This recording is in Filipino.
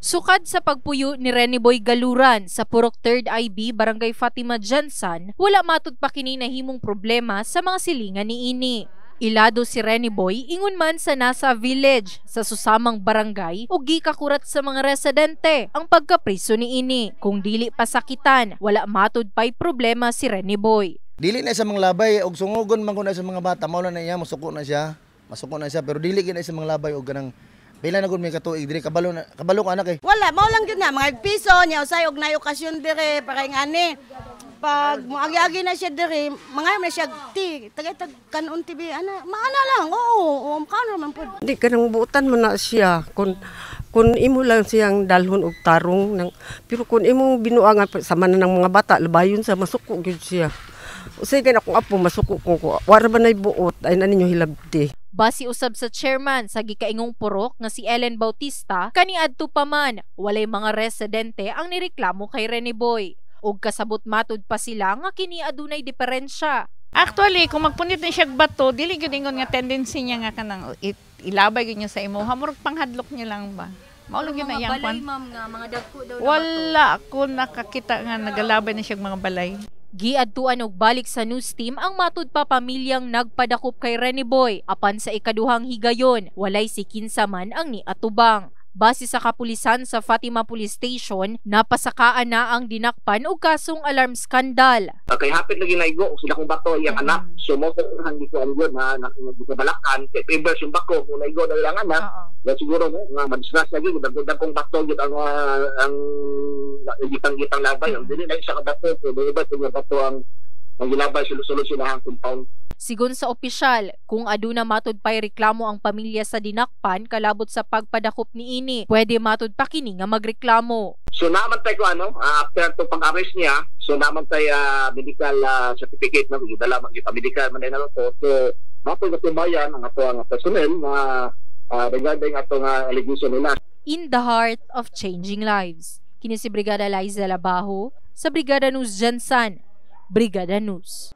Sukad sa pagpuyo ni Rene Boy Galuran sa Purok 3rd IB, Barangay Fatima Jansan, wala matud pa kini nahimong problema sa mga silingan ni ini. Ilado si Rene Boy ingon man sa nasa village sa susamang barangay ug gikakurat sa mga residente ang pagkapriso ni ini. Kung dili pasakitan, wala matud pay problema si Rene Boy. Dili na sa mga labay og sungugon man ko na sa mga bata, mao na niya masuko na siya pero dili gid na sa mga labay og ganang pila na gud may katuig diri kabalo ka anak eh. Wala, mao lang gyud na mga piso nya usay og nay okasyon dire para ngani. Pag moagi-agi na siya dire, mga na siya tagay kanon TV ana, maana lang. Oo, kano man pud. Di kanang buutan man na siya kun imo lang siyang dalhon og tarong nang pero kun imo binuangan sama na ng mga bata labayon sa masuko gyud siya. Usay kay akong apo masuko ko wala ba nay buot ay na ninyo hilabti. Basi usab sa chairman sa gikaingong purok nga si Ellen Bautista, kaniadto pa man walay mga residente ang nireklamo kay Rene Boy. Ug kasabot matud pa sila nga kini adunay diferensya. Actually, kung magpunit na siya bato, dili gyud ingon nga tendency niya nga kanang ilabay gyud niya sa imo, hamurog panghadlok niya lang ba. Maulog yun na yang kwan. Mga dagko daw wala ako nakakita nga nagalabay na siya mga balay. Giadtuan og balik sa news team ang matud pa pamilyang nagpadakop kay Rene Boy apan sa ikaduhang higayon walay si kinsaman ang niatubang. Base sa kapulisan sa Fatima Police Station, napasakaan na ang dinakpan og kasong alarm skandal. Kay hapit lagi naigo sila kung bato iyang anak. So mo ko hindi ko angon na nakibalakan kay favor yung bako kung naigo na ilang anak. Ya siguro nga madisras lagi dagdag kong bato gid ang gitang labay. Dili na isa ka bato so iba yung bato ang gilabay sulod-sulod sila ang compound. Sigon sa opisyal, kung aduna matud pay reklamo ang pamilya sa dinakpan kalabot sa pagpadakop ni ini, pwede matud pa kini nga magreklamo. So naman tayo after to pag-arrest niya, so naman tayo medical certificate na gidala medical man na to. So matud katubayan ang ato ang personnel na regarding ato nga allegation nila. In the heart of changing lives. Kini si Brigada Liza Labajo sa Brigada News Jansan. Brigada News.